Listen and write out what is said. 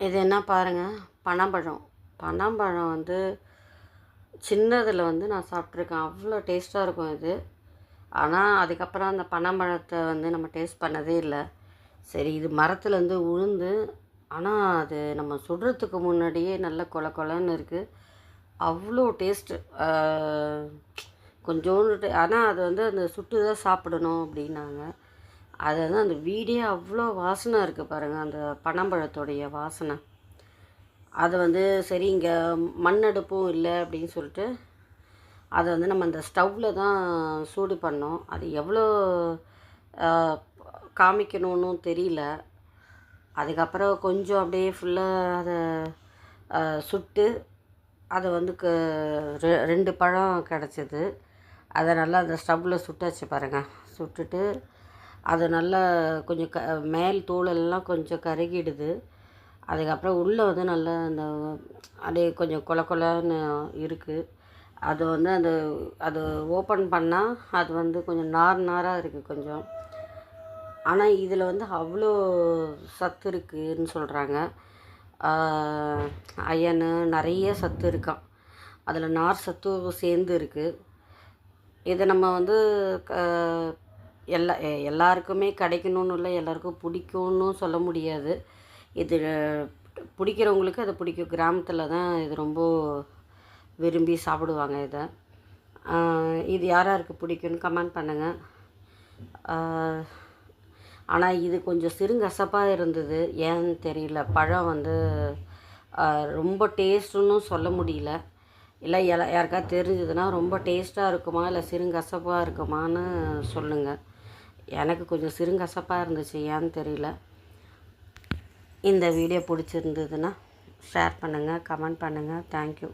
இது என்ன பாருங்க, பனம்பழம். பனம்பழம் வந்து சின்னதில வந்து நான் சாப்பிட்ருக்கேன். அவ்வளோ டேஸ்ட்டாக இருக்கும் இது. ஆனால் அதுக்கப்புறம் அந்த பனம்பழத்தை வந்து நம்ம டேஸ்ட் பண்ணதே இல்லை. சரி, இது மரத்துலேருந்து உழுந்து, ஆனால் அது நம்ம சுடுறதுக்கு முன்னாடியே நல்ல கொல கொலன்னு இருக்குது. அவ்வளோ டேஸ்ட்டு. கொஞ்சோண்டு ஆனால் அது வந்து அந்த சுட்டு தான் சாப்பிடணும் அப்படின்னாங்க. அது வந்து அந்த வீடே அவ்வளோ வாசனை இருக்குது பாருங்கள், அந்த பனம்பழத்தோடைய வாசனை. அது வந்து சரி, இங்கே மண் அடுப்பும் இல்லை அப்படின்னு சொல்லிட்டு அதை வந்து நம்ம அந்த ஸ்டவ்வில் தான் சூடு பண்ணோம். அது எவ்வளோ காமிக்கணும்னு தெரியல. அதுக்கப்புறம் கொஞ்சம் அப்படியே ஃபுல்லாக அதை சுட்டு அதை வந்து 2 பழம் கிடச்சிது. அதை நல்லா அந்த ஸ்டவ்வில் சுட்டாச்சு பாருங்கள். சுட்டுட்டு அது நல்லா கொஞ்சம் மேல் தோலெல்லாம் கொஞ்சம் கருகிடுது. அதுக்கப்புறம் உள்ளே வந்து நல்லா அந்த அப்படியே கொஞ்சம் கொல கொலன்னு இருக்குது. அது வந்து அது ஓப்பன் பண்ணால் அது வந்து கொஞ்சம் நார் நாராக இருக்குது கொஞ்சம். ஆனால் இதில் வந்து அவ்வளோ சத்து இருக்குதுன்னு சொல்கிறாங்க. அயனு நிறைய சத்து இருக்காம் அதில், நார் சத்தும் சேர்ந்து இருக்குது. இதை நம்ம வந்து எல்லாருக்குமே கிடைக்கணும்னு இல்லை, எல்லாருக்கும் பிடிக்கும்னு சொல்ல முடியாது. இது பிடிக்கிறவங்களுக்கு அது பிடிக்கும். கிராமத்தில் தான் இது ரொம்ப விரும்பி சாப்பிடுவாங்க இதை. இது யார் யாருக்கு பிடிக்கும்னு கமெண்ட் பண்ணுங்கள். ஆனால் இது கொஞ்சம் சிறுங்கசப்பாக இருந்தது, ஏன்னு தெரியல. பழம் வந்து ரொம்ப டேஸ்ட்டுன்னு சொல்ல முடியல. இல்லை யாருக்காவது தெரிஞ்சதுன்னா ரொம்ப டேஸ்ட்டாக இருக்குமா இல்லை சிறுங்கசப்பாக இருக்குமான்னு சொல்லுங்கள். எனக்கு கொஞ்சம் சிறுங்கசப்பாக இருந்துச்சு, ஏன்னு தெரியல. இந்த வீடியோ பிடிச்சிருந்ததுன்னா ஷேர் பண்ணுங்கள், கமெண்ட் பண்ணுங்கள். தேங்க்யூ.